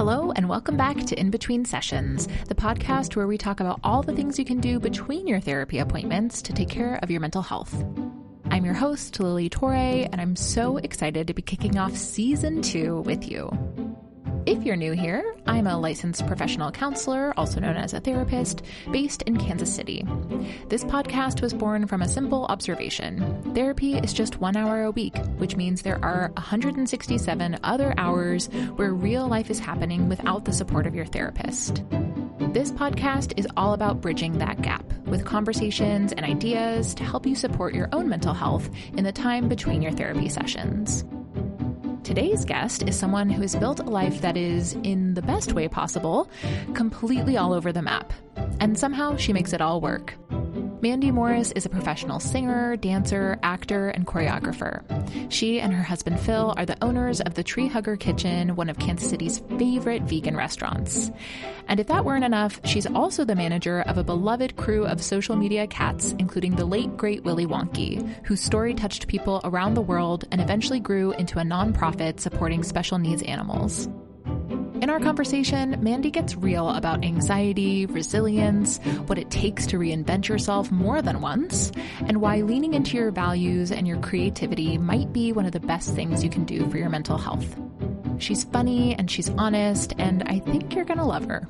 Hello, and welcome back to In Between Sessions, the podcast where we talk about all the things you can do between your therapy appointments to take care of your mental health. I'm your host, Lili Torre, and I'm so excited to be kicking off Season 2 with you. If you're new here, I'm a licensed professional counselor, also known as a therapist, based in Kansas City. This podcast was born from a simple observation. Therapy is just 1 hour a week, which means there are 167 other hours where real life is happening without the support of your therapist. This podcast is all about bridging that gap with conversations and ideas to help you support your own mental health in the time between your therapy sessions. Today's guest is someone who has built a life that is, in the best way possible, completely all over the map. And somehow she makes it all work. Mandy Morris is a professional singer, dancer, actor, and choreographer. She and her husband Phil are the owners of the Tree Hugger Kitchen, one of Kansas City's favorite vegan restaurants. And if that weren't enough, she's also the manager of a beloved crew of social media cats, including the late, great Willy Wonky, whose story touched people around the world and eventually grew into a nonprofit supporting special needs animals. In our conversation, Mandy gets real about anxiety, resilience, what it takes to reinvent yourself more than once, and why leaning into your values and your creativity might be one of the best things you can do for your mental health. She's funny and she's honest, and I think you're gonna love her.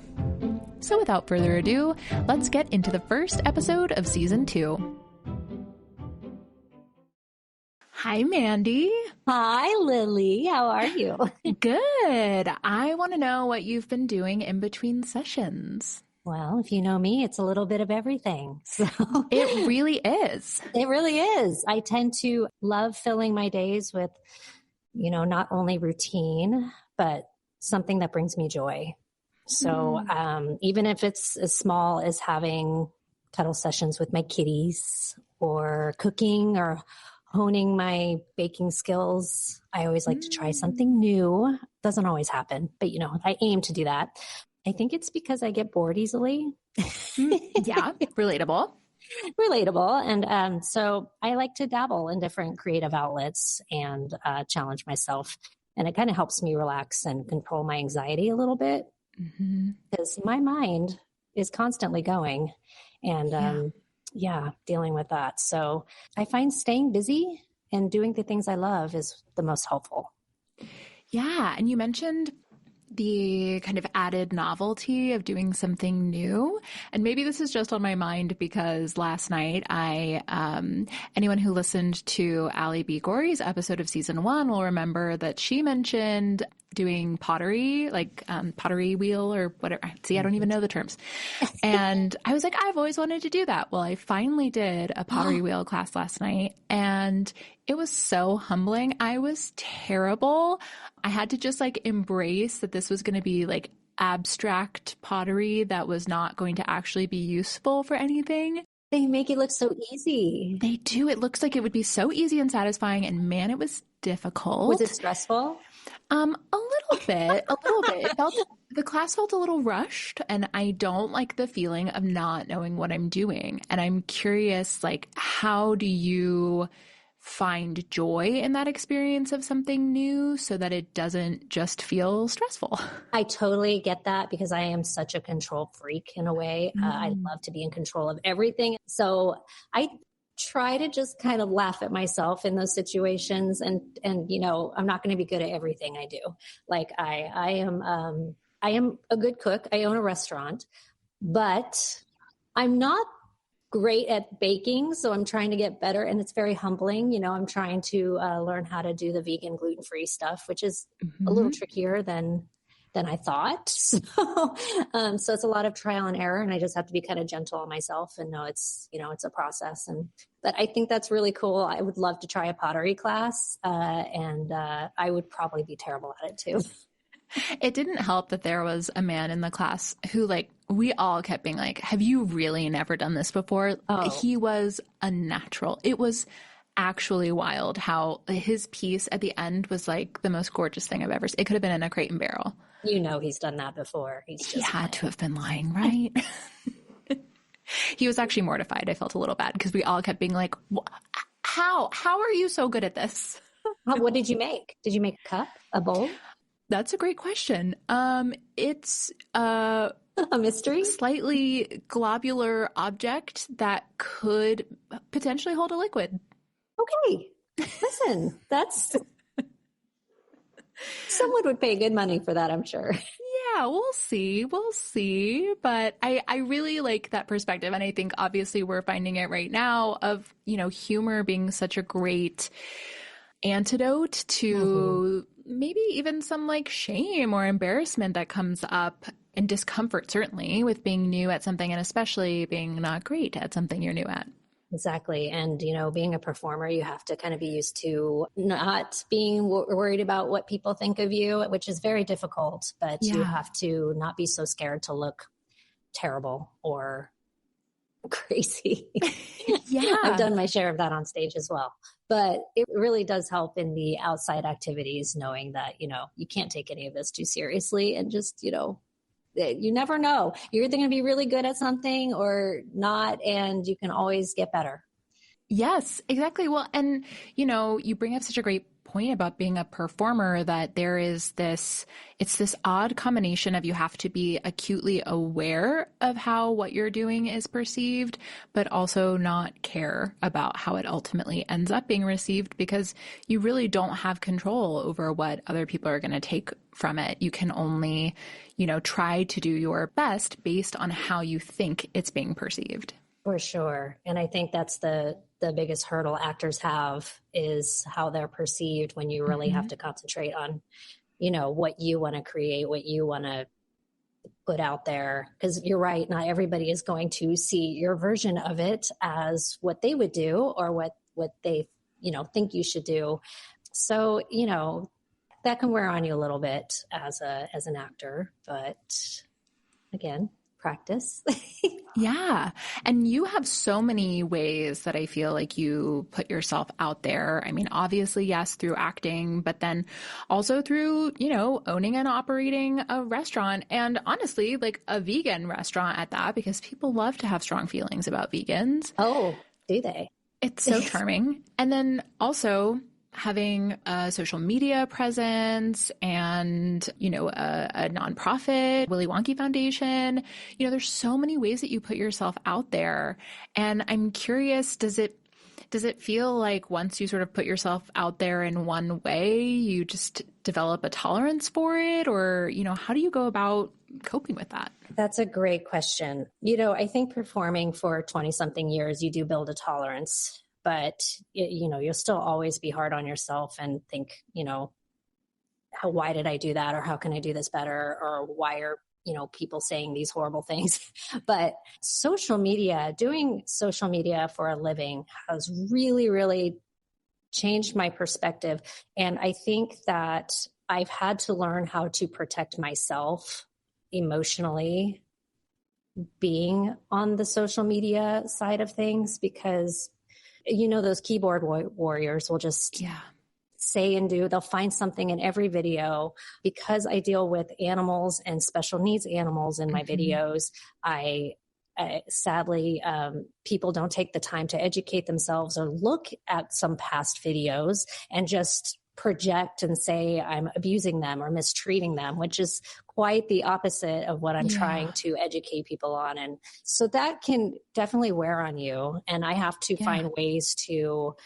So without further ado, let's get into the first episode of Season 2. Hi, Mandy. Hi, Lily. How are you? Good. I want to know what you've been doing in between sessions. Well, if you know me, it's a little bit of everything. So It really is. It really is. I tend to love filling my days with, not only routine, but something that brings me joy. So even if it's as small as having cuddle sessions with my kitties or cooking or honing my baking skills. I always like to try something new. Doesn't always happen, but I aim to do that. I think it's because I get bored easily. Yeah, relatable. And so I like to dabble in different creative outlets and challenge myself. And it kind of helps me relax and control my anxiety a little bit because my mind is constantly going. And dealing with that. So I find staying busy and doing the things I love is the most helpful. Yeah. And you mentioned the kind of added novelty of doing something new. And maybe this is just on my mind because last night anyone who listened to Allie B. Gorey's episode of Season 1 will remember that she mentioned doing pottery, like pottery wheel or whatever. See, I don't even know the terms. And I was like, I've always wanted to do that. Well, I finally did a pottery wheel class last night and it was so humbling. I was terrible. I had to just embrace that this was going to be abstract pottery that was not going to actually be useful for anything. They make it look so easy. They do. It looks like it would be so easy and satisfying. And man, it was difficult. Was it stressful? A little bit. The class felt a little rushed and I don't like the feeling of not knowing what I'm doing. And I'm curious, how do you find joy in that experience of something new so that it doesn't just feel stressful? I totally get that because I am such a control freak in a way. I love to be in control of everything. So I try to just kind of laugh at myself in those situations. And I'm not going to be good at everything I do. I am a good cook. I own a restaurant, but I'm not great at baking. So I'm trying to get better and it's very humbling. I'm trying to learn how to do the vegan gluten-free stuff, which is a little trickier than I thought. So it's a lot of trial and error and I just have to be kind of gentle on myself and know it's a process. But I think that's really cool. I would love to try a pottery class and I would probably be terrible at it too. It didn't help that there was a man in the class who we all kept being have you really never done this before? Oh. He was a natural. It was actually wild how his piece at the end was the most gorgeous thing I've ever seen. It could have been in a Crate and Barrel. He's done that before. He had to have been lying, right? He was actually mortified. I felt a little bad because we all kept being how are you so good at this? What did you make? Did you make a cup, a bowl? That's a great question. It's A mystery? slightly globular object that could potentially hold a liquid. Okay. Listen, that's someone would pay good money for that, I'm sure. Yeah, we'll see. We'll see. But I really like that perspective. And I think obviously we're finding it right now of, humor being such a great antidote to maybe even some like shame or embarrassment that comes up, and discomfort, certainly, with being new at something, and especially being not great at something you're new at. Exactly. And, being a performer, you have to kind of be used to not being worried about what people think of you, which is very difficult, but you have to not be so scared to look terrible or crazy. Yeah. I've done my share of that on stage as well. But it really does help in the outside activities, knowing that, you can't take any of this too seriously, and just, you never know. You're either going to be really good at something or not, and you can always get better. Yes, exactly. Well, and, you bring up such a great point about being a performer, that there is it's this odd combination of you have to be acutely aware of how what you're doing is perceived, but also not care about how it ultimately ends up being received, because you really don't have control over what other people are going to take from it. You can only, try to do your best based on how you think it's being perceived. For sure. And I think that's the biggest hurdle actors have, is how they're perceived, when you really have to concentrate on, what you want to create, what you want to put out there. Because you're right, not everybody is going to see your version of it as what they would do, or what they, think you should do. So, that can wear on you a little bit as an actor, but again, practice. Yeah. And you have so many ways that I feel like you put yourself out there. I mean, obviously, yes, through acting, but then also through, owning and operating a restaurant, and honestly, like a vegan restaurant at that, because people love to have strong feelings about vegans. Oh, do they? It's so charming. And then also having a social media presence and, a nonprofit, Willy Wonka Foundation. There's so many ways that you put yourself out there. And I'm curious, does it feel like once you sort of put yourself out there in one way, you just develop a tolerance for it? Or, how do you go about coping with that? That's a great question. I think performing for 20-something years, you do build a tolerance. But, you'll still always be hard on yourself and think, why did I do that? Or how can I do this better? Or why are, people saying these horrible things? But doing social media for a living has really, really changed my perspective. And I think that I've had to learn how to protect myself emotionally being on the social media side of things, because those keyboard warriors will just say and do. They'll find something in every video. Because I deal with animals and special needs animals in my videos, sadly, people don't take the time to educate themselves or look at some past videos and just project and say I'm abusing them or mistreating them, which is quite the opposite of what I'm trying to educate people on. And so that can definitely wear on you. And I have to find ways to,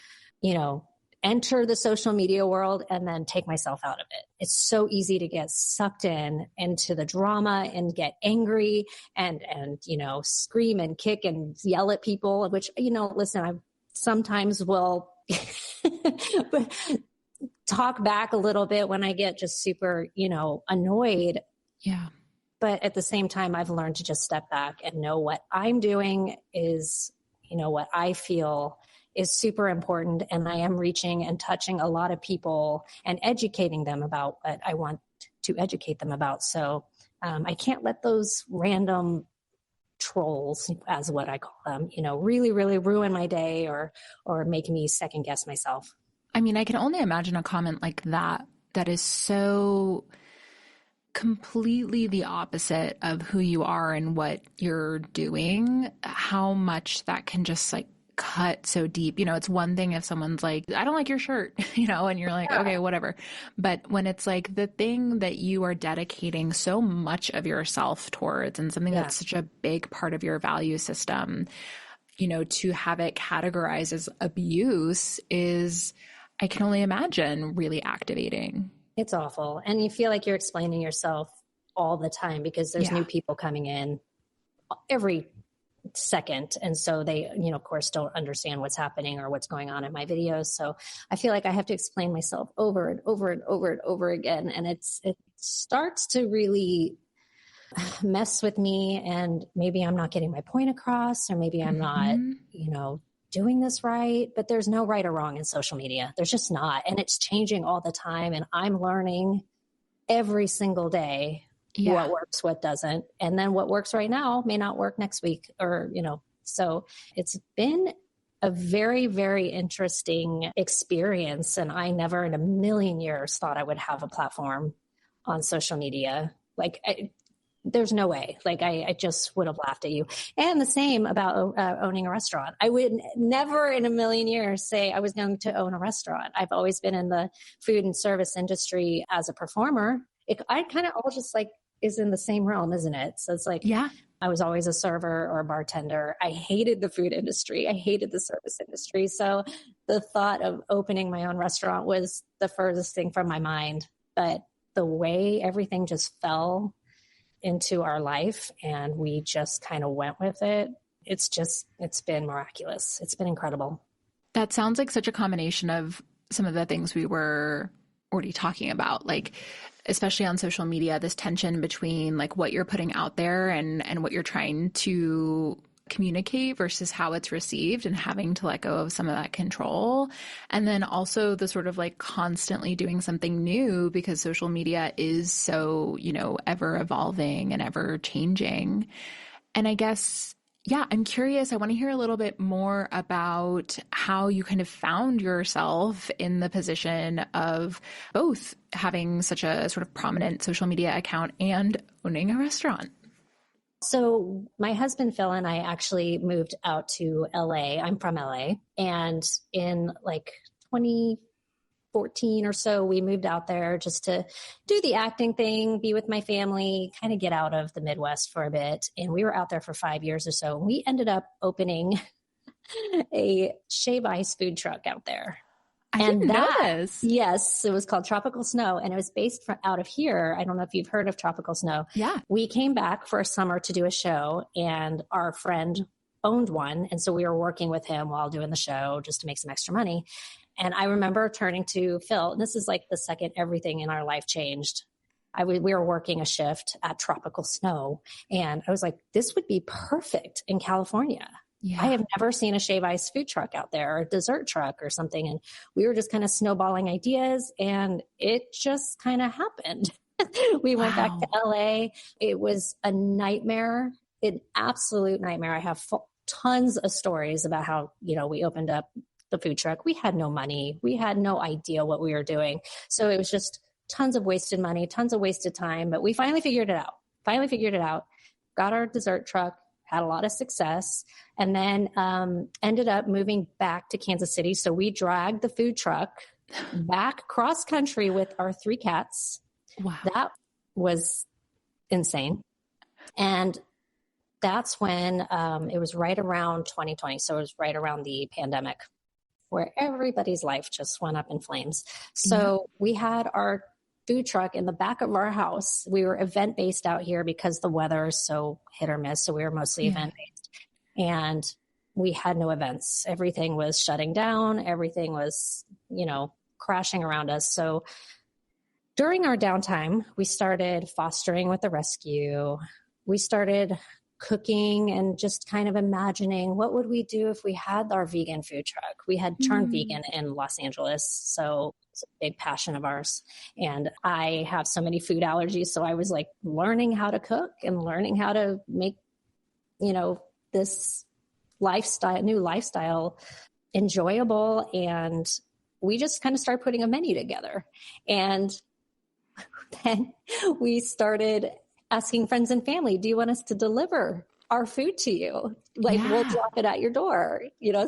enter the social media world and then take myself out of it. It's so easy to get sucked into the drama and get angry and scream and kick and yell at people, which, listen, I sometimes will talk back a little bit when I get just super, annoyed. Yeah. But at the same time, I've learned to just step back and know what I'm doing is, what I feel is super important. And I am reaching and touching a lot of people and educating them about what I want to educate them about. So I can't let those random trolls, as what I call them, really, really ruin my day or make me second guess myself. I mean, I can only imagine a comment like that is so completely the opposite of who you are and what you're doing, how much that can just like cut so deep. It's one thing if someone's like, I don't like your shirt, and you're like, okay, whatever. But when it's like the thing that you are dedicating so much of yourself towards and something that's such a big part of your value system, to have it categorized as abuse is, I can only imagine, really activating. It's awful. And you feel like you're explaining yourself all the time because there's new people coming in every second. And so they, of course, don't understand what's happening or what's going on in my videos. So I feel like I have to explain myself over and over and over and over again. And it starts to really mess with me, and maybe I'm not getting my point across, or maybe I'm not, doing this right. But there's no right or wrong in social media. There's just not. And it's changing all the time. And I'm learning every single day what works, what doesn't. And then what works right now may not work next week, or, so it's been a very, very interesting experience. And I never in a million years thought I would have a platform on social media. There's no way. I just would have laughed at you. And the same about owning a restaurant. I would never in a million years say I was going to own a restaurant. I've always been in the food and service industry as a performer. I kind of all just is in the same realm, isn't it? So it's I was always a server or a bartender. I hated the food industry. I hated the service industry. So the thought of opening my own restaurant was the furthest thing from my mind. But the way everything just fell into our life and we just kind of went with it, it's been miraculous. It's been incredible. That sounds like such a combination of some of the things we were already talking about, especially on social media, this tension between what you're putting out there and what you're trying to communicate versus how it's received, and having to let go of some of that control. And then also the sort of constantly doing something new, because social media is so, ever evolving and ever changing. And I guess, I'm curious. I want to hear a little bit more about how you kind of found yourself in the position of both having such a sort of prominent social media account and owning a restaurant. So my husband, Phil, and I actually moved out to LA. I'm from LA. And in 2014 or so, we moved out there just to do the acting thing, be with my family, kind of get out of the Midwest for a bit. And we were out there for 5 years or so. We ended up opening a shave ice food truck out there. I didn't know this. Yes, it was called Tropical Snow, and it was based out of here. I don't know if you've heard of Tropical Snow. Yeah. We came back for a summer to do a show, and our friend owned one. And so we were working with him while doing the show just to make some extra money. And I remember turning to Phil, and this is the second everything in our life changed. We were working a shift at Tropical Snow, and I was like, this would be perfect in California. Yeah. I have never seen a shave ice food truck out there, or a dessert truck or something. And we were just kind of snowballing ideas, and it just kind of happened. We went back to LA. It was a nightmare, an absolute nightmare. I have tons of stories about how, we opened up the food truck. We had no money. We had no idea what we were doing. So it was just tons of wasted money, tons of wasted time. But we finally figured it out. Got our dessert truck, had a lot of success, and then ended up moving back to Kansas City. So we dragged the food truck back cross country with our 3 cats. Wow. That was insane. And that's when it was right around 2020. So it was right around the pandemic, where everybody's life just went up in flames. So we had our food truck in the back of our house. We were event-based out here because the weather is so hit or miss. So we were mostly event-based. And we had no events. Everything was shutting down. Everything was, crashing around us. So during our downtime, we started fostering with the rescue. We started cooking and just kind of imagining, what would we do if we had our vegan food truck? We had turned vegan in Los Angeles. So it's a big passion of ours. And I have so many food allergies. So I was learning how to cook and learning how to make, this new lifestyle enjoyable. And we just kind of started putting a menu together. And then we started asking friends and family, do you want us to deliver our food to you. Like we'll drop it at your door,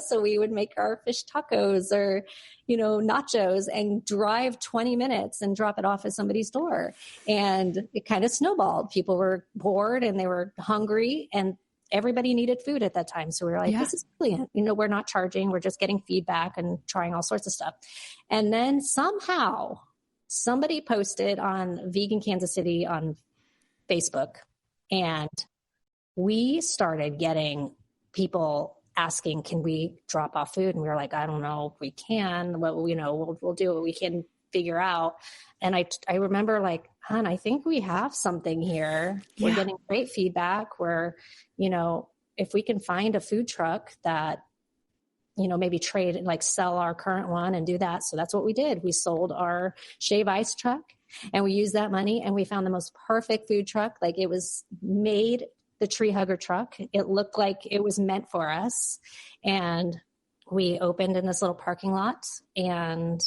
so we would make our fish tacos or, nachos and drive 20 minutes and drop it off at somebody's door. And it kind of snowballed. People were bored and they were hungry and everybody needed food at that time. So we were like, this is brilliant. We're not charging. We're just getting feedback and trying all sorts of stuff. And then somehow somebody posted on Vegan Kansas City on Facebook, and we started getting people asking, can we drop off food? And we were like, I don't know if we can. Well, we'll do what we can figure out. And I remember like, hon, I think we have something here. We're getting great feedback. We're, if we can find a food truck that, maybe trade and like sell our current one and do that. So that's what we did. We sold our shave ice truck and we used that money and we found the most perfect food truck. Like it was made the tree hugger truck. It looked like it was meant for us. And we opened in this little parking lot, and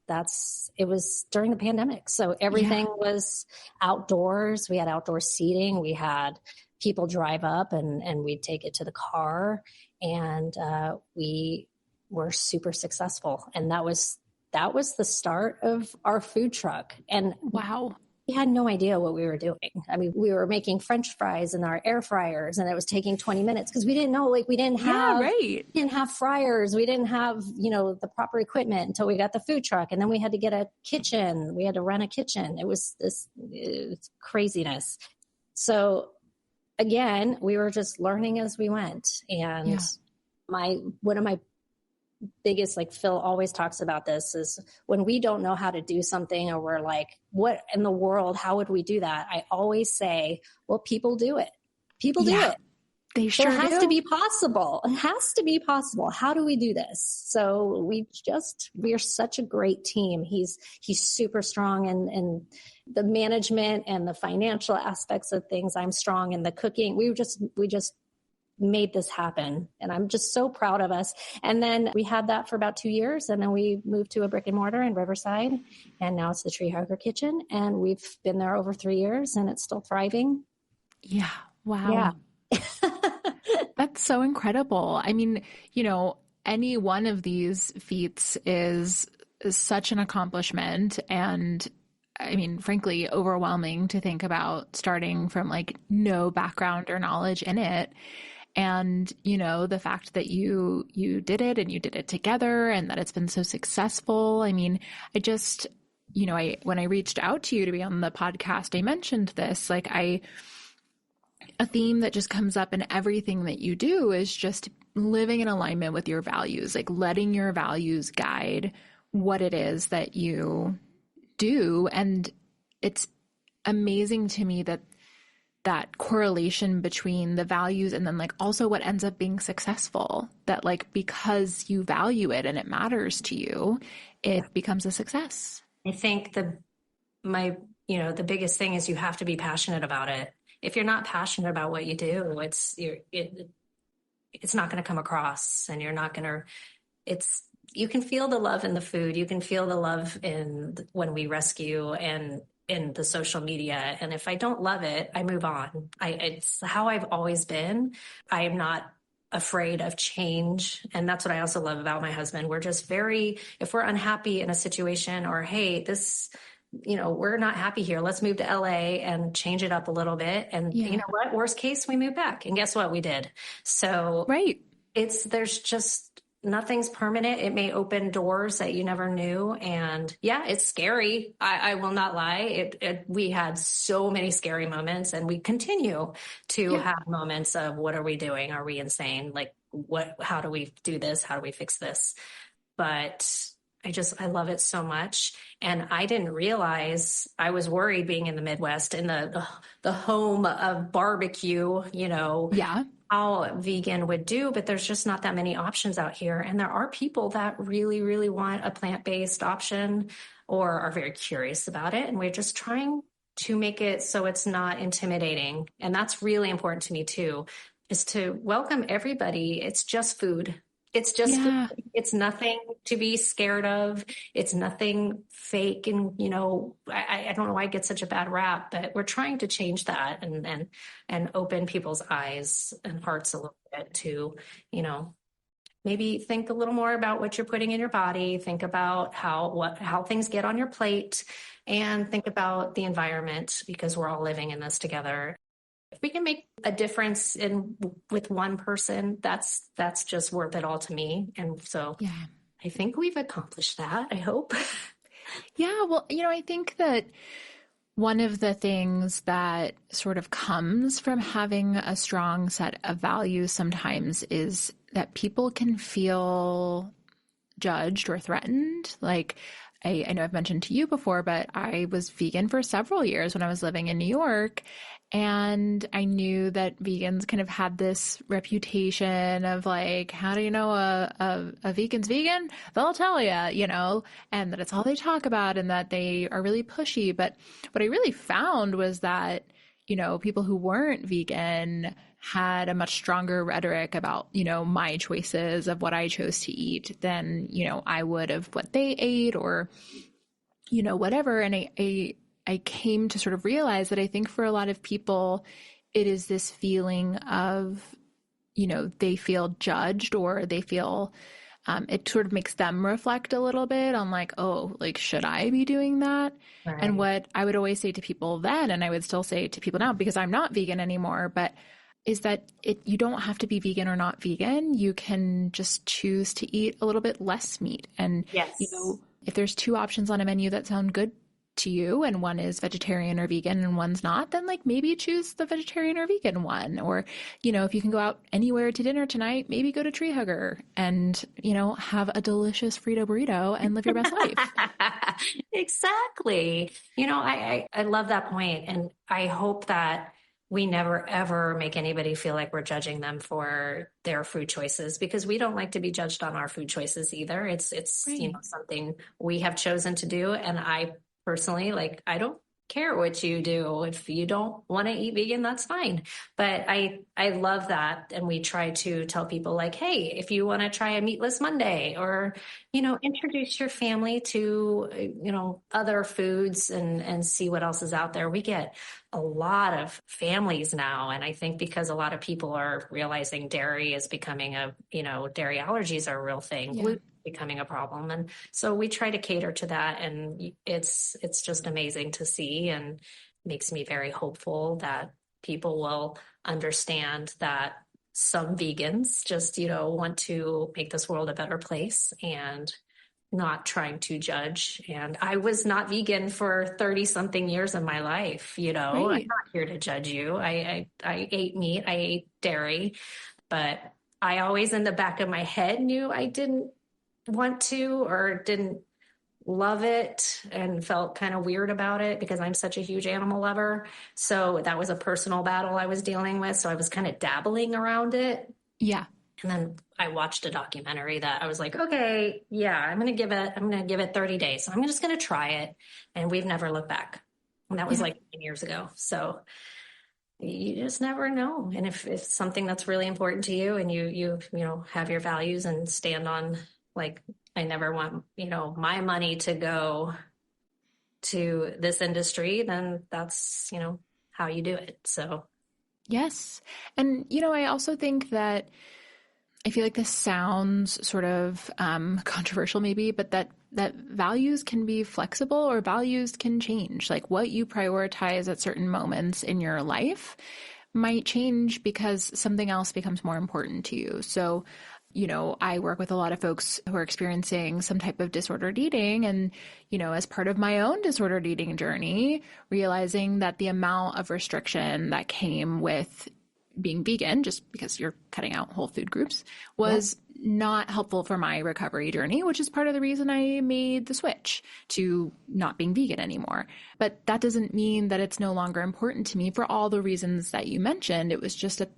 it was during the pandemic. So everything was outdoors. We had outdoor seating. We had people drive up and we'd take it to the car, and we were super successful. And that was the start of our food truck. And wow. We had no idea what we were doing. I mean, we were making French fries in our air fryers, and it was taking 20 minutes because we didn't know, like we didn't have fryers. We didn't have, the proper equipment until we got the food truck. And then we had to get a kitchen. We had to rent a kitchen. It was craziness. So again, we were just learning as we went. And one of my biggest, like Phil always talks about this, is when we don't know how to do something or we're like, what in the world, how would we do that? I always say, well, people do it. People do it. They sure do. It has do. to be possible. It has to be possible. How do we do this? So we are such a great team. He's super strong in the management and the financial aspects of things. I'm strong in the cooking. We just made this happen. And I'm just so proud of us. And then we had that for about 2 years. And then we moved to a brick and mortar in Riverside. And now it's the Tree Hugger Kitchen. And we've been there over 3 years and it's still thriving. Yeah. Wow. Yeah. That's so incredible. I mean, any one of these feats is such an accomplishment. And I mean, frankly, overwhelming to think about starting from like no background or knowledge in it. And, the fact that you did it and you did it together and that it's been so successful. I mean, I just, when I reached out to you to be on the podcast, I mentioned this, like a theme that just comes up in everything that you do is just living in alignment with your values, like letting your values guide what it is that you do. And it's amazing to me that correlation between the values and then like also what ends up being successful, that like because you value it and it matters to you, it becomes a success. I think the biggest thing is you have to be passionate about it. If you're not passionate about what you do, it's not going to come across, and you're not going to, you can feel the love in the food. You can feel the love when we rescue and in the social media. And if I don't love it, I move on. It's how I've always been. I am not afraid of change. And that's what I also love about my husband. We're just if we're unhappy in a situation, or, hey, this, we're not happy here, let's move to LA and change it up a little bit. And you know what, worst case, we move back. And guess what? We did. So there's just, nothing's permanent. It may open doors that you never knew. And it's scary. I will not lie. We had so many scary moments, and we continue to have moments of, what are we doing? Are we insane? Like how do we do this? How do we fix this? But I love it so much. And I didn't realize, I was worried being in the Midwest, in the home of barbecue, how vegan would do, but there's just not that many options out here. And there are people that really, really want a plant-based option or are very curious about it. And we're just trying to make it so it's not intimidating. And that's really important to me too, is to welcome everybody. It's just food. It's just, Yeah. it's nothing to be scared of. It's nothing fake. And, I don't know why I get such a bad rap, but we're trying to change that and open people's eyes and hearts a little bit to, you know, maybe think a little more about what you're putting in your body, think about how things get on your plate, and think about the environment, because we're all living in this together. If we can make a difference with one person, that's just worth it all to me. And so Yeah. I think we've accomplished that, I hope. Yeah. Well, I think that one of the things that sort of comes from having a strong set of values sometimes is that people can feel judged or threatened. Like, I know I've mentioned to you before, but I was vegan for several years when I was living in New York. And I knew that vegans kind of had this reputation of like, how do you know a vegan's vegan? They'll tell you, and that it's all they talk about and that they are really pushy. But what I really found was that, people who weren't vegan had a much stronger rhetoric about, my choices of what I chose to eat than, I would of what they ate or, whatever. And I came to sort of realize that I think for a lot of people, it is this feeling of, they feel judged or they feel, it sort of makes them reflect a little bit on like, oh, like, should I be doing that? Right. And what I would always say to people then, and I would still say to people now, because I'm not vegan anymore, but is that you don't have to be vegan or not vegan. You can just choose to eat a little bit less meat. And, Yes. If there's two options on a menu that sound good to you and one is vegetarian or vegan and one's not, then like maybe choose the vegetarian or vegan one. Or, if you can go out anywhere to dinner tonight, maybe go to Tree Hugger and, have a delicious Frito burrito and live your best life. Exactly. I love that point. And I hope that we never, ever make anybody feel like we're judging them for their food choices, because we don't like to be judged on our food choices either. It's Right. something we have chosen to do. And I personally, like, I don't care what you do. If you don't want to eat vegan, that's fine. But I love that. And we try to tell people like, hey, if you want to try a meatless Monday, or, introduce your family to, other foods and see what else is out there. We get a lot of families now. And I think because a lot of people are realizing dairy is becoming dairy allergies are a real thing. Yeah. Gluten becoming a problem. And so we try to cater to that. And it's just amazing to see, and makes me very hopeful that people will understand that some vegans just, want to make this world a better place and not trying to judge. And I was not vegan for 30 something years of my life. Right. I'm not here to judge you. I ate meat, I ate dairy, but I always in the back of my head knew I didn't want to or didn't love it and felt kind of weird about it because I'm such a huge animal lover. So that was a personal battle I was dealing with. So I was kind of dabbling around it. Yeah. And then I watched a documentary that I was like, okay, yeah, I'm going to give it 30 days. So I'm just going to try it. And we've never looked back. And that was like 10 years ago. So you just never know. And if it's something that's really important to you and you have your values and stand on, like, I never want, my money to go to this industry, then that's, how you do it. So. Yes. And, I also think that I feel like this sounds sort of controversial maybe, but that values can be flexible or values can change. Like what you prioritize at certain moments in your life might change because something else becomes more important to you. So, I work with a lot of folks who are experiencing some type of disordered eating. And, as part of my own disordered eating journey, realizing that the amount of restriction that came with being vegan, just because you're cutting out whole food groups, was not helpful for my recovery journey, which is part of the reason I made the switch to not being vegan anymore. But that doesn't mean that it's no longer important to me for all the reasons that you mentioned. It was just a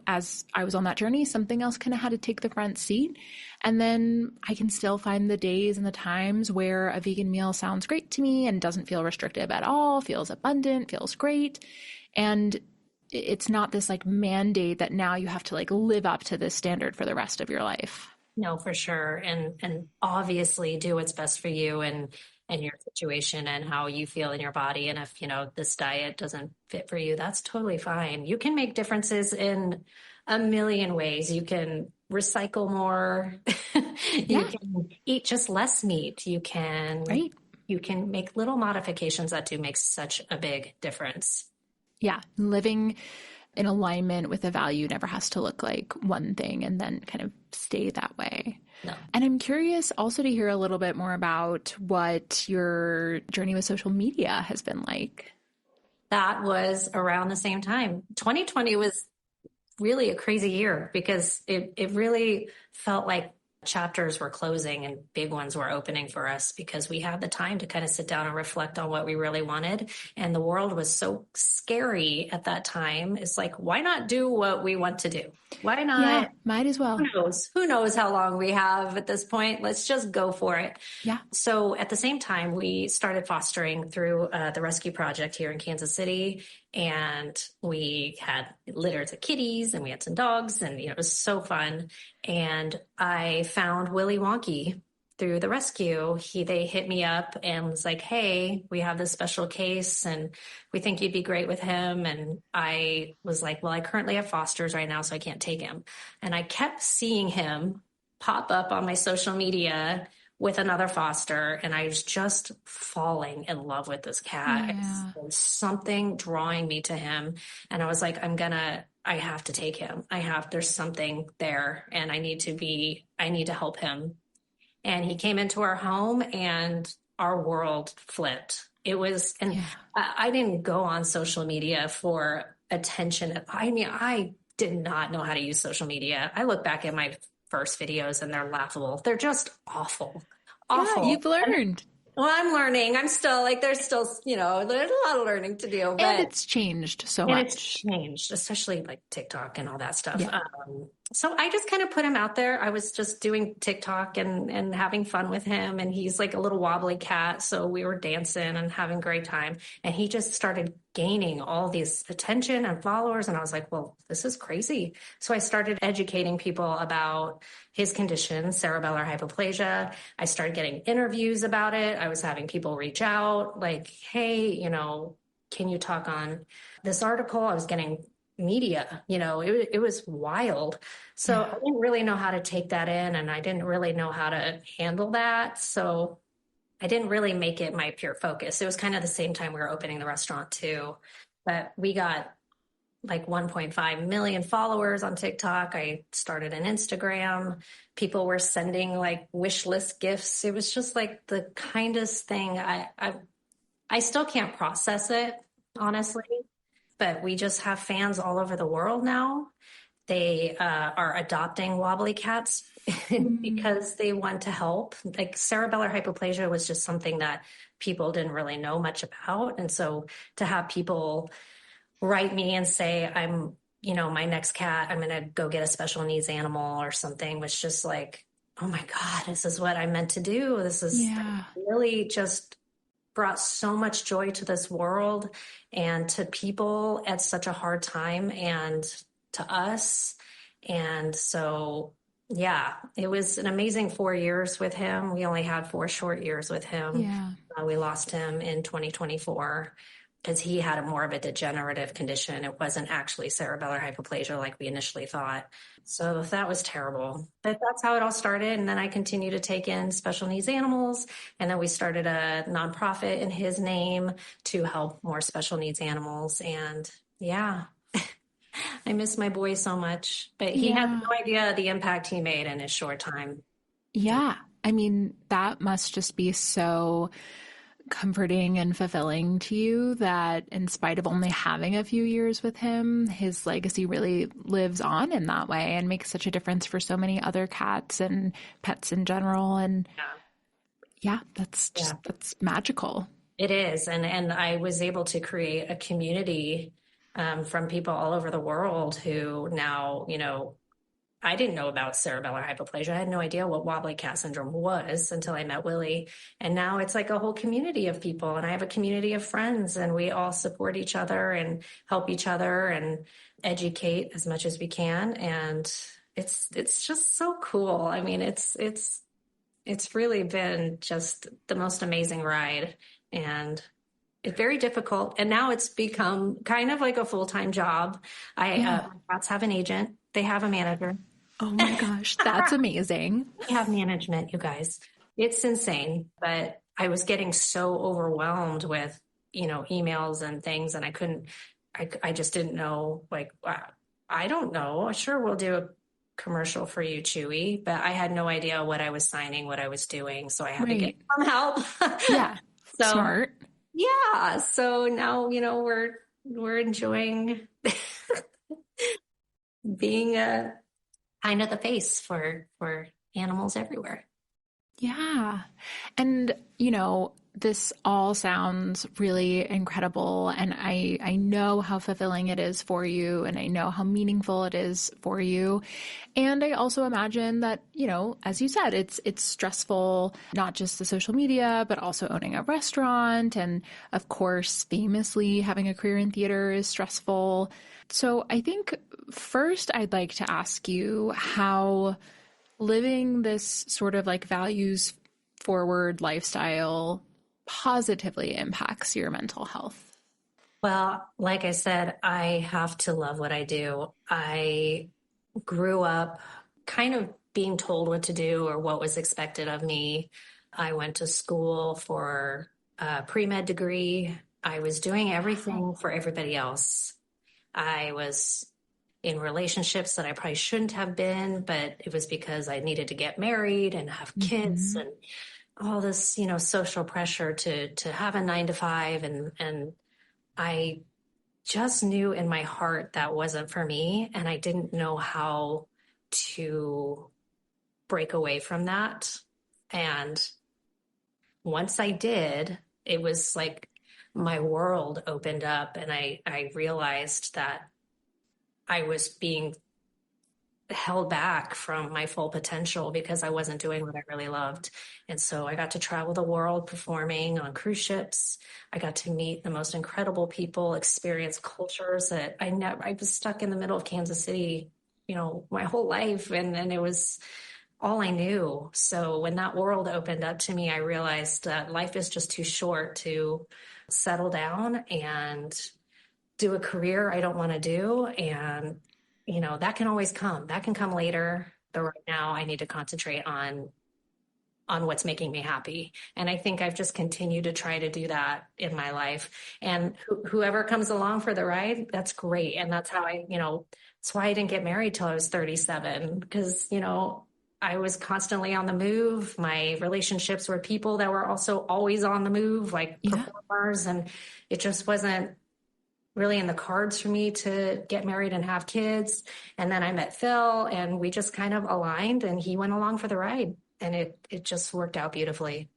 as I was on that journey, something else kind of had to take the front seat. And then I can still find the days and the times where a vegan meal sounds great to me and doesn't feel restrictive at all, feels abundant, feels great. And it's not this like mandate that now you have to like live up to this standard for the rest of your life. No, for sure. And obviously do what's best for you and your situation and how you feel in your body. And if, this diet doesn't fit for you, that's totally fine. You can make differences in a million ways. You can recycle more. You Yeah. can eat just less meat. Right. You can make little modifications that do make such a big difference. Yeah. Living in alignment with a value never has to look like one thing and then kind of stay that way. No. And I'm curious also to hear a little bit more about what your journey with social media has been like. That was around the same time. 2020 was really a crazy year because it really felt like chapters were closing and big ones were opening for us because we had the time to kind of sit down and reflect on what we really wanted. And the world was so scary at that time. It's like, why not do what we want to do? Why not? Yeah, might as well. Who knows how long we have at this point? Let's just go for it. Yeah. So at the same time, we started fostering through the Rescue Project here in Kansas City. And we had litters of kitties and we had some dogs and it was so fun. And I found Willy Wonky through the rescue. They hit me up and was like, hey, we have this special case and we think you'd be great with him. And I was like, well, I currently have fosters right now, so I can't take him. And I kept seeing him pop up on my social media with another foster, and I was just falling in love with this cat. Yeah. There was something drawing me to him, and I was like, I have to take him. There's something there, and I need to help him. And he came into our home, and our world flipped. I didn't go on social media for attention. I mean, I did not know how to use social media. I look back at my first videos and they're laughable. They're just awful. Yeah, you've learned. Well, I'm learning. I'm still there's still, there's a lot of learning to do. But and it's changed so much. It's changed, especially like TikTok and all that stuff. Yeah. So I just kind of put him out there. I was just doing TikTok and having fun with him. And he's like a little wobbly cat. So we were dancing and having a great time. And he just started gaining all this attention and followers. And I was like, well, this is crazy. So I started educating people about his condition, cerebellar hypoplasia. I started getting interviews about it. I was having people reach out like, hey, can you talk on this article? I was getting media, it was wild. So I didn't really know how to take that in and I didn't really know how to handle that. So I didn't really make it my pure focus. It was kind of the same time we were opening the restaurant too, but we got like 1.5 million followers on TikTok. I started an Instagram. People were sending like wish list gifts. It was just like the kindest thing. I still can't process it, honestly. But we just have fans all over the world now. They are adopting wobbly cats because they want to help. Like cerebellar hypoplasia was just something that people didn't really know much about. And so to have people write me and say, my next cat, I'm going to go get a special needs animal or something was just like, oh my God, this is what I meant to do. This is really just brought so much joy to this world and to people at such a hard time and to us. And so, it was an amazing 4 years with him. We only had 4 short years with him. Yeah. We lost him in 2024 because he had more of a degenerative condition. It wasn't actually cerebellar hypoplasia like we initially thought. So that was terrible. But that's how it all started. And then I continued to take in special needs animals. And then we started a nonprofit in his name to help more special needs animals. And I miss my boy so much. But he had no idea the impact he made in his short time. Yeah. I mean, that must just be so comforting and fulfilling to you that in spite of only having a few years with him, his legacy really lives on in that way and makes such a difference for so many other cats and pets in general. And that's magical. It is. And I was able to create a community from people all over the world who now, I didn't know about cerebellar hypoplasia. I had no idea what wobbly cat syndrome was until I met Willie. And now it's like a whole community of people. And I have a community of friends and we all support each other and help each other and educate as much as we can. And it's just so cool. I mean, it's really been just the most amazing ride, and it's very difficult. And now it's become kind of like a full-time job. My cats have an agent. They have a manager. Oh my gosh, that's amazing. They have management, you guys. It's insane. But I was getting so overwhelmed with, emails and things, and I just didn't know, like, I don't know. Sure, we'll do a commercial for you, Chewy, but I had no idea what I was signing, what I was doing. So I had to get some help. Yeah. So, smart. Yeah. So now, we're enjoying being kind of the face for animals everywhere. Yeah. And, this all sounds really incredible. And I know how fulfilling it is for you. And I know how meaningful it is for you. And I also imagine that, as you said, it's stressful, not just the social media, but also owning a restaurant. And of course, famously, having a career in theater is stressful. So I think first I'd like to ask you how living this sort of like values forward lifestyle positively impacts your mental health. Well, like I said, I have to love what I do. I grew up kind of being told what to do or what was expected of me. I went to school for a pre-med degree. I was doing everything for everybody else. I was in relationships that I probably shouldn't have been, but it was because I needed to get married and have kids and all this, social pressure to have a 9 to 5. And I just knew in my heart that wasn't for me. And I didn't know how to break away from that. And once I did, it was like my world opened up, and I realized that I was being held back from my full potential because I wasn't doing what I really loved. And so I got to travel the world performing on cruise ships. I got to meet the most incredible people, experience cultures that I was stuck in the middle of Kansas City, my whole life. And it was all I knew. So when that world opened up to me, I realized that life is just too short to settle down and do a career I don't want to do. And that can always come. That can come later. But right now I need to concentrate on what's making me happy. And I think I've just continued to try to do that in my life. And whoever comes along for the ride, that's great. And that's how that's why I didn't get married till I was 37, because, I was constantly on the move. My relationships were people that were also always on the move, like performers. And it just wasn't really in the cards for me to get married and have kids. And then I met Phil, and we just kind of aligned, and he went along for the ride, and it just worked out beautifully.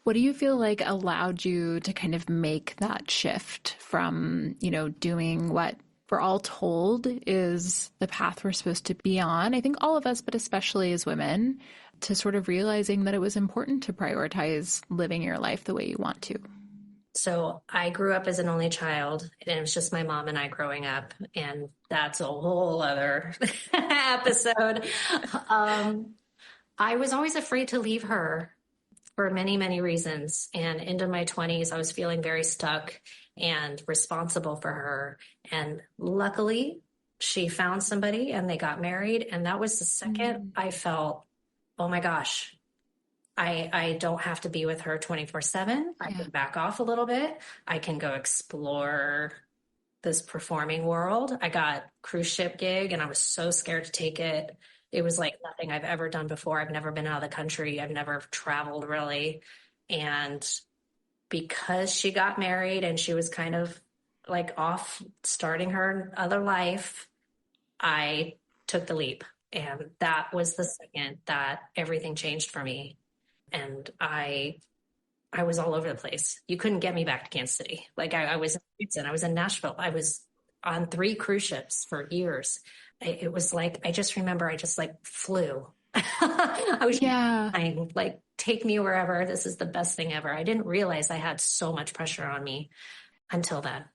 What do you feel like allowed you to kind of make that shift from, doing what we're all told is the path we're supposed to be on? I think all of us, but especially as women, to sort of realizing that it was important to prioritize living your life the way you want to. So I grew up as an only child, and it was just my mom and I growing up. And that's a whole other episode. I was always afraid to leave her for many, many reasons. And into my 20s, I was feeling very stuck and responsible for her. And luckily, she found somebody and they got married. And that was the second I felt, oh my gosh, I don't have to be with her 24/7. I can back off a little bit. I can go explore this performing world. I got cruise ship gig, and I was so scared to take it. It was like nothing I've ever done before. I've never been out of the country. I've never traveled really. And because she got married and she was kind of like off starting her other life, I took the leap. And that was the second that everything changed for me. And I was all over the place. You couldn't get me back to Kansas City. Like I was in Houston, I was in Nashville. I was on 3 cruise ships for years. It was like, I just remember I just like flew. I was flying, like, take me wherever. This is the best thing ever. I didn't realize I had so much pressure on me until then.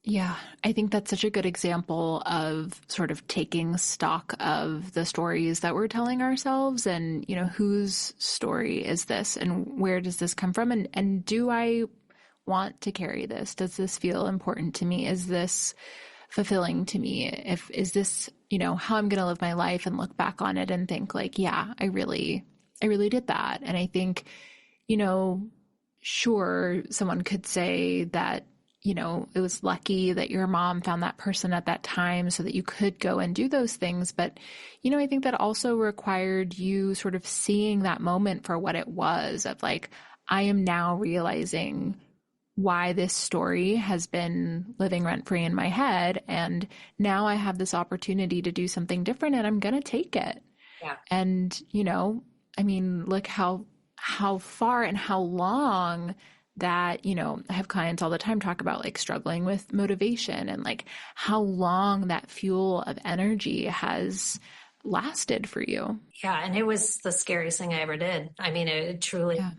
Yeah, I think that's such a good example of sort of taking stock of the stories that we're telling ourselves and, whose story is this and where does this come from? And do I want to carry this? Does this feel important to me? Is this fulfilling to me? Is this, how I'm going to live my life and look back on it and think like, yeah, I really did that. And I think, sure, someone could say that, it was lucky that your mom found that person at that time so that you could go and do those things. But, I think that also required you sort of seeing that moment for what it was of like, I am now realizing why this story has been living rent free in my head. And now I have this opportunity to do something different and I'm going to take it. Yeah. And, look how far and how long that, I have clients all the time talk about like struggling with motivation and like how long that fuel of energy has lasted for you. Yeah. And it was the scariest thing I ever did. I mean, it truly, Yeah.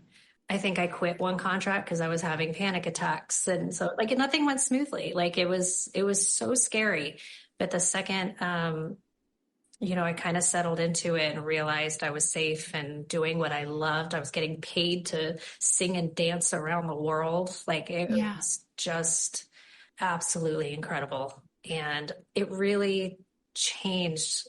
I think I quit one contract because I was having panic attacks. And so like nothing went smoothly. Like it was so scary. But the second, I kind of settled into it and realized I was safe and doing what I loved. I was getting paid to sing and dance around the world. Like it was just absolutely incredible. And it really changed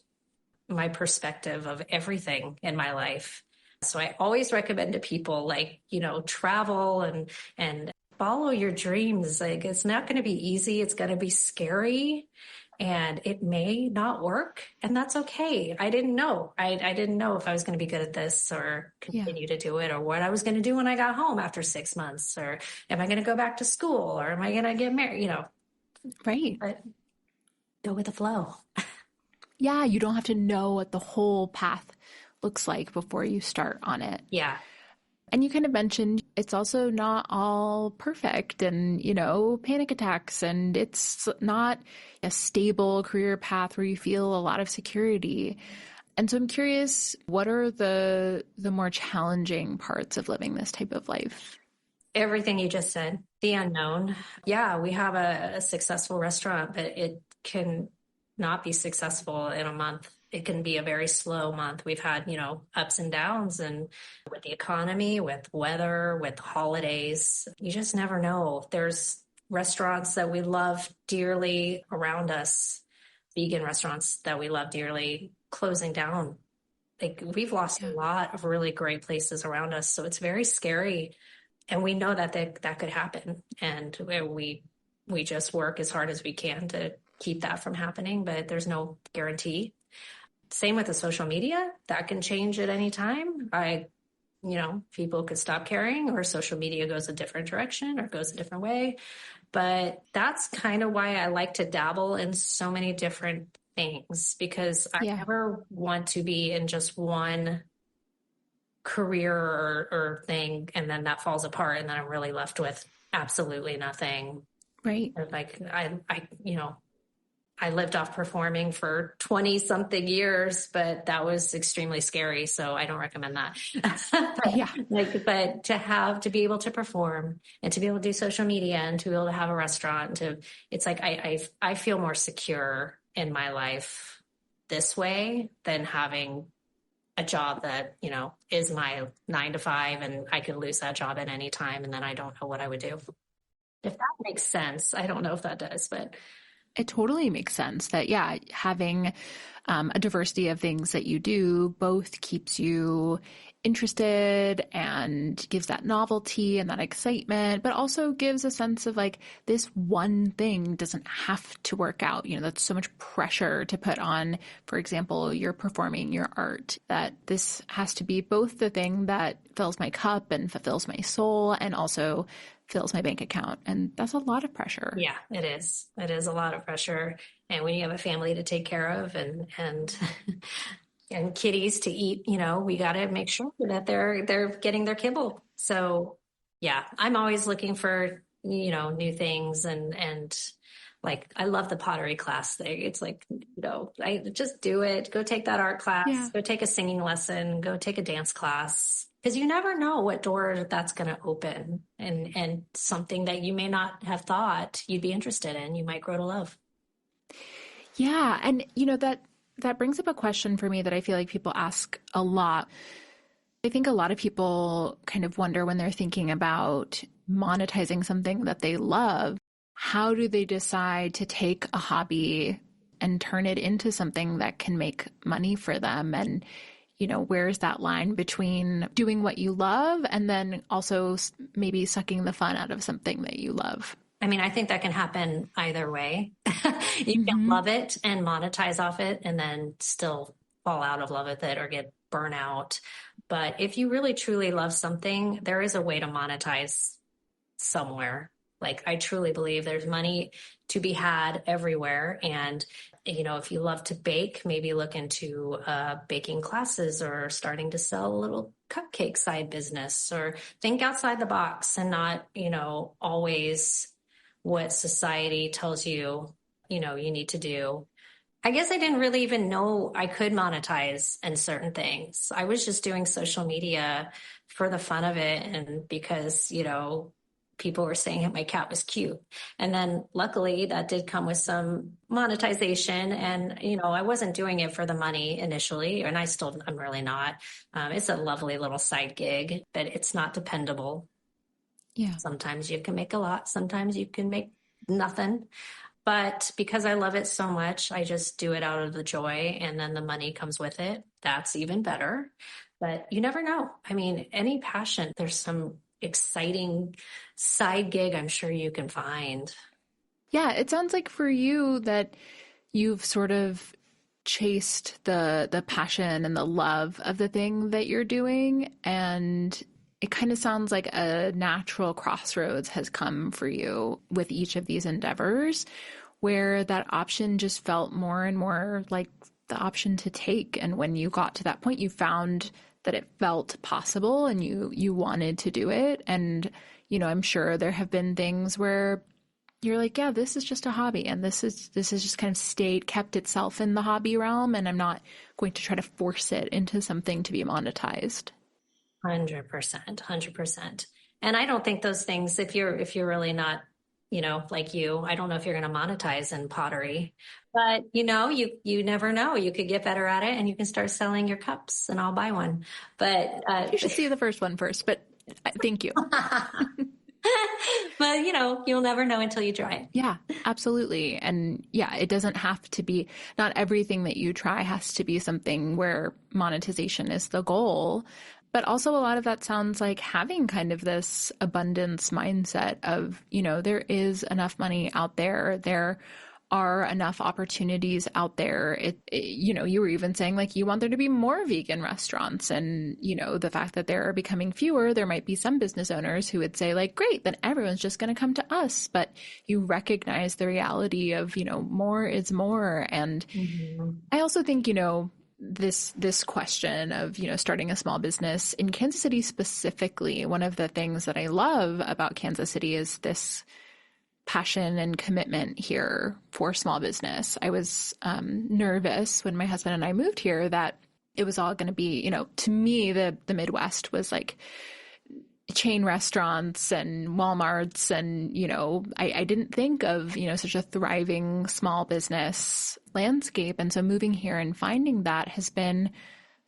my perspective of everything in my life. So I always recommend to people like, travel and follow your dreams. Like it's not going to be easy. It's going to be scary. And it may not work, and that's okay. I didn't know. I didn't know if I was going to be good at this or continue to do it or what I was going to do when I got home after 6 months, or am I going to go back to school or am I going to get married, Right. But go with the flow. Yeah. You don't have to know what the whole path looks like before you start on it. Yeah. And you kind of mentioned it's also not all perfect and, panic attacks, and it's not a stable career path where you feel a lot of security. And so I'm curious, what are the more challenging parts of living this type of life? Everything you just said, the unknown. Yeah, we have a successful restaurant, but it can not be successful in a month. It can be a very slow month. We've had, ups and downs, and with the economy, with weather, with holidays, you just never know. There's restaurants that we love dearly around us, vegan restaurants that we love dearly, closing down. Like we've lost a lot of really great places around us. So it's very scary. And we know that that could happen. And we just work as hard as we can to keep that from happening, but there's no guarantee. Same with the social media, that can change at any time. People could stop caring, or social media goes a different direction or goes a different way. But that's kind of why I like to dabble in so many different things, because I never want to be in just one career or thing and then that falls apart and then I'm really left with absolutely nothing. Right. Like I lived off performing for 20 something years, but that was extremely scary. So I don't recommend that. But to be able to perform and to be able to do social media and to be able to have a restaurant, it's like, I feel more secure in my life this way than having a job that, is my 9 to 5 and I could lose that job at any time. And then I don't know what I would do. If that makes sense. I don't know if that does, but it totally makes sense that, having a diversity of things that you do both keeps you interested and gives that novelty and that excitement, but also gives a sense of like this one thing doesn't have to work out. That's so much pressure to put on, for example, you're performing your art, that this has to be both the thing that fills my cup and fulfills my soul and also fills my bank account. And that's a lot of pressure. Yeah, it is. It is a lot of pressure. And when you have a family to take care of and and kitties to eat, we got to make sure that they're getting their kibble. So yeah, I'm always looking for, new things and like, I love the pottery class thing. It's like, I just do it. Go take that art class, go take a singing lesson, go take a dance class. because you never know what door that's going to open, and something that you may not have thought you'd be interested in, you might grow to love. Yeah. And, that brings up a question for me that I feel like people ask a lot. I think a lot of people kind of wonder when they're thinking about monetizing something that they love, how do they decide to take a hobby and turn it into something that can make money for them? And, where's that line between doing what you love and then also maybe sucking the fun out of something that you love? I mean, I think that can happen either way. You can love it and monetize off it and then still fall out of love with it or get burnout. But if you really truly love something, there is a way to monetize somewhere. Like, I truly believe there's money to be had everywhere. And, if you love to bake, maybe look into baking classes or starting to sell a little cupcake side business, or think outside the box and not, always what society tells you, you need to do. I guess I didn't really even know I could monetize in certain things. I was just doing social media for the fun of it. And because, people were saying that my cat was cute. And then luckily that did come with some monetization. And, I wasn't doing it for the money initially, and I'm really not. It's a lovely little side gig, but it's not dependable. Yeah. Sometimes you can make a lot, sometimes you can make nothing. But because I love it so much, I just do it out of the joy, and then the money comes with it. That's even better. But you never know. I mean, any passion, there's some exciting side gig I'm sure you can find. Yeah, it sounds like for you that you've sort of chased the passion and the love of the thing that you're doing, and it kind of sounds like a natural crossroads has come for you with each of these endeavors, where that option just felt more and more like the option to take. And when you got to that point, you found that it felt possible and you wanted to do it. And, I'm sure there have been things where you're like, yeah, this is just a hobby, and this is just kind of kept itself in the hobby realm, and I'm not going to try to force it into something to be monetized. 100%. And I don't think those things, if you're really not, like you, I don't know if you're going to monetize in pottery, but you never know. You could get better at it and you can start selling your cups, and I'll buy one. But you should see the first one first, but thank you. But you'll never know until you try it. Yeah, absolutely. And yeah, it doesn't have to be, not everything that you try has to be something where monetization is the goal. But also a lot of that sounds like having kind of this abundance mindset of, there is enough money out there. There are enough opportunities out there. You were even saying like you want there to be more vegan restaurants, and, the fact that there are becoming fewer, there might be some business owners who would say like, great, then everyone's just going to come to us. But you recognize the reality of, more is more. And I also think, this question of, starting a small business in Kansas City specifically, one of the things that I love about Kansas City is this passion and commitment here for small business. I was nervous when my husband and I moved here that it was all going to be, to me, the Midwest was like chain restaurants and Walmarts, and, I didn't think of, such a thriving small business landscape. And so moving here and finding that has been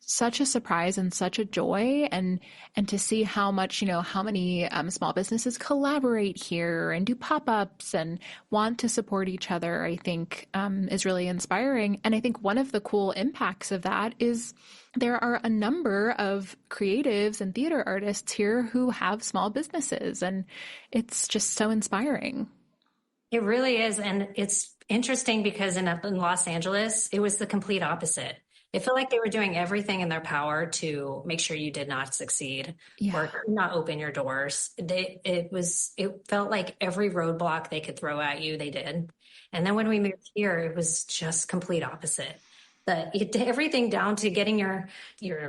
such a surprise and such a joy, and to see how much, how many small businesses collaborate here and do pop-ups and want to support each other, I think is really inspiring. And I think one of the cool impacts of that is there are a number of creatives and theater artists here who have small businesses, and it's just so inspiring. It really is. And it's interesting because in Los Angeles, it was the complete opposite. It felt like they were doing everything in their power to make sure you did not succeed or could not open your doors. It felt like every roadblock they could throw at you, they did. And then when we moved here, it was just complete opposite. Everything down to getting your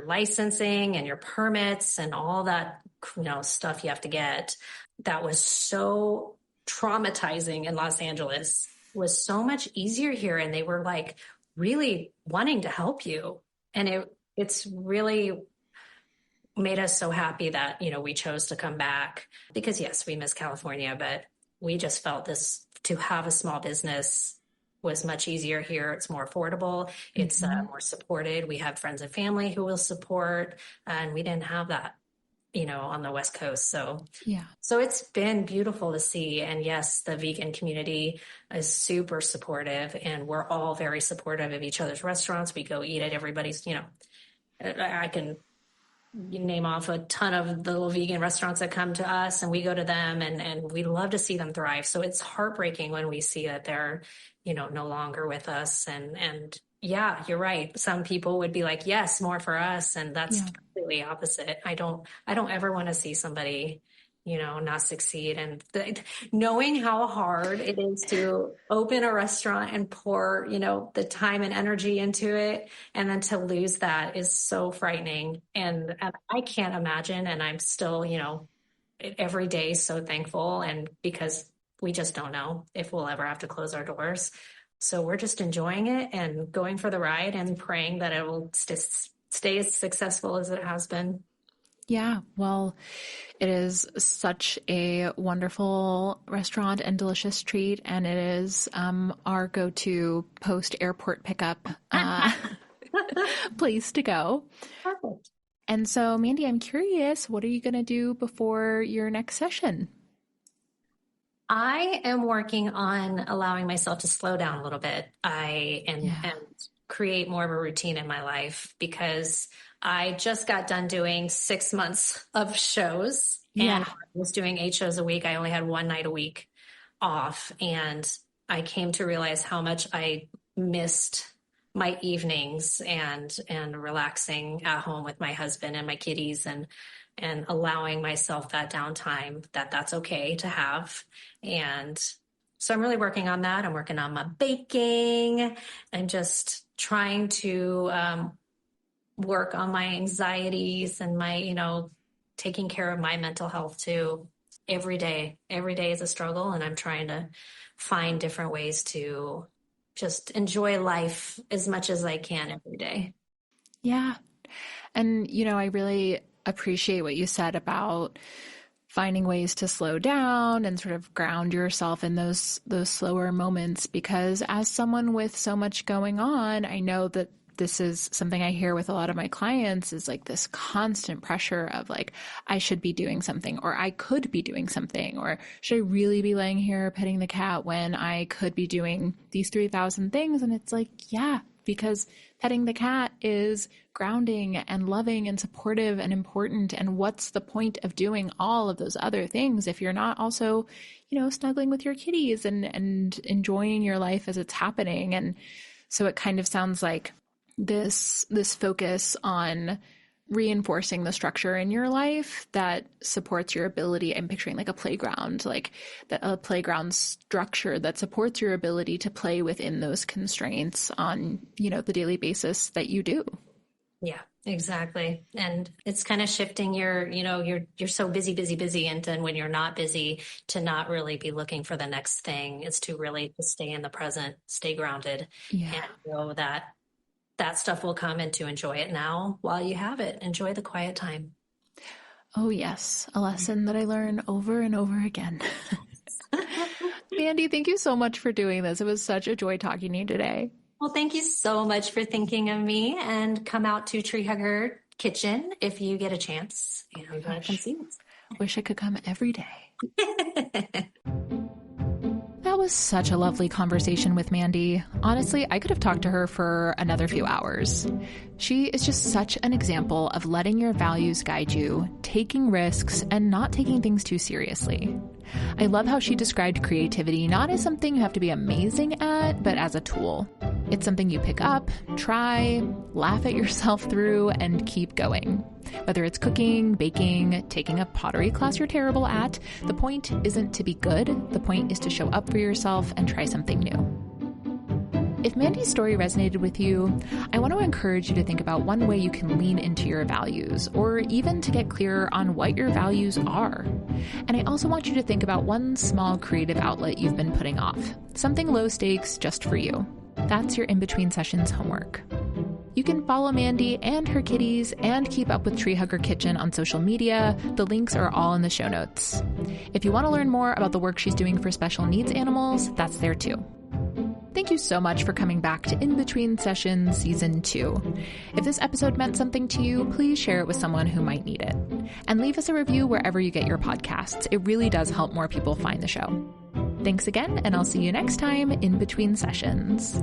licensing and your permits and all that, stuff you have to get. That was so traumatizing in Los Angeles was so much easier here. And they were like, really wanting to help you. And it's really made us so happy that, we chose to come back because yes, we miss California, but we just felt this to have a small business was much easier here. It's more affordable. It's more supported. We have friends and family who will support, and we didn't have that, on the West Coast. So, so it's been beautiful to see. And yes, the vegan community is super supportive, and we're all very supportive of each other's restaurants. We go eat at everybody's, I can name off a ton of the little vegan restaurants that come to us, and we go to them, and we love to see them thrive. So it's heartbreaking when we see that they're, no longer with us. And yeah, you're right. Some people would be like, yes, more for us. And that's completely opposite. I don't ever want to see somebody, not succeed. And knowing how hard it is to open a restaurant and pour, the time and energy into it, and then to lose that is so frightening. And I can't imagine. And I'm still, every day so thankful. And because we just don't know if we'll ever have to close our doors. So we're just enjoying it and going for the ride and praying that it will stay as successful as it has been. Yeah, well, it is such a wonderful restaurant and delicious treat, and it is our go-to post-airport pickup place to go. Perfect. And so, Mandy, I'm curious, what are you going to do before your next session? I am working on allowing myself to slow down a little bit. And create more of a routine in my life, because I just got done doing 6 months of shows, and I was doing 8 shows a week. I only had one night a week off, and I came to realize how much I missed my evenings and relaxing at home with my husband and my kitties, and allowing myself that downtime that's okay to have. And so I'm really working on that. I'm working on my baking and just trying to work on my anxieties and my, taking care of my mental health too. Every day is a struggle, and I'm trying to find different ways to just enjoy life as much as I can every day. Yeah. And, I really appreciate what you said about finding ways to slow down and sort of ground yourself in those slower moments, because as someone with so much going on, I know that this is something I hear with a lot of my clients, is like this constant pressure of like, I should be doing something, or I could be doing something, or should I really be laying here petting the cat when I could be doing these 3,000 things? And it's like, yeah, because petting the cat is grounding and loving and supportive and important. And what's the point of doing all of those other things if you're not also, snuggling with your kitties and enjoying your life as it's happening? And so it kind of sounds like this focus on reinforcing the structure in your life that supports your ability. I'm picturing like a playground, like a playground structure that supports your ability to play within those constraints on, the daily basis that you do. Yeah, exactly. And it's kind of shifting you're so busy. And then when you're not busy, to not really be looking for the next thing. It's to really just stay in the present, stay grounded, and know that stuff will come, and to enjoy it now while you have it. Enjoy the quiet time. Oh, yes. A lesson that I learn over and over again. Mandy, thank you so much for doing this. It was such a joy talking to you today. Well, thank you so much for thinking of me, and come out to Tree Hugger Kitchen if you get a chance, and come see us. Wish I could come every day. That was such a lovely conversation with Mandy. Honestly, I could have talked to her for another few hours. She is just such an example of letting your values guide you, taking risks, and not taking things too seriously. I love how she described creativity not as something you have to be amazing at, but as a tool. It's something you pick up, try, laugh at yourself through, and keep going. Whether it's cooking, baking, taking a pottery class you're terrible at, the point isn't to be good. The point is to show up for yourself and try something new. If Mandy's story resonated with you, I want to encourage you to think about one way you can lean into your values, or even to get clearer on what your values are. And I also want you to think about one small creative outlet you've been putting off, something low stakes just for you. That's your in-between sessions homework. You can follow Mandy and her kitties and keep up with Tree Hugger Kitchen on social media. The links are all in the show notes. If you want to learn more about the work she's doing for special needs animals, that's there too. Thank you so much for coming back to In Between Sessions Season 2. If this episode meant something to you, please share it with someone who might need it. And leave us a review wherever you get your podcasts. It really does help more people find the show. Thanks again, and I'll see you next time in Between Sessions.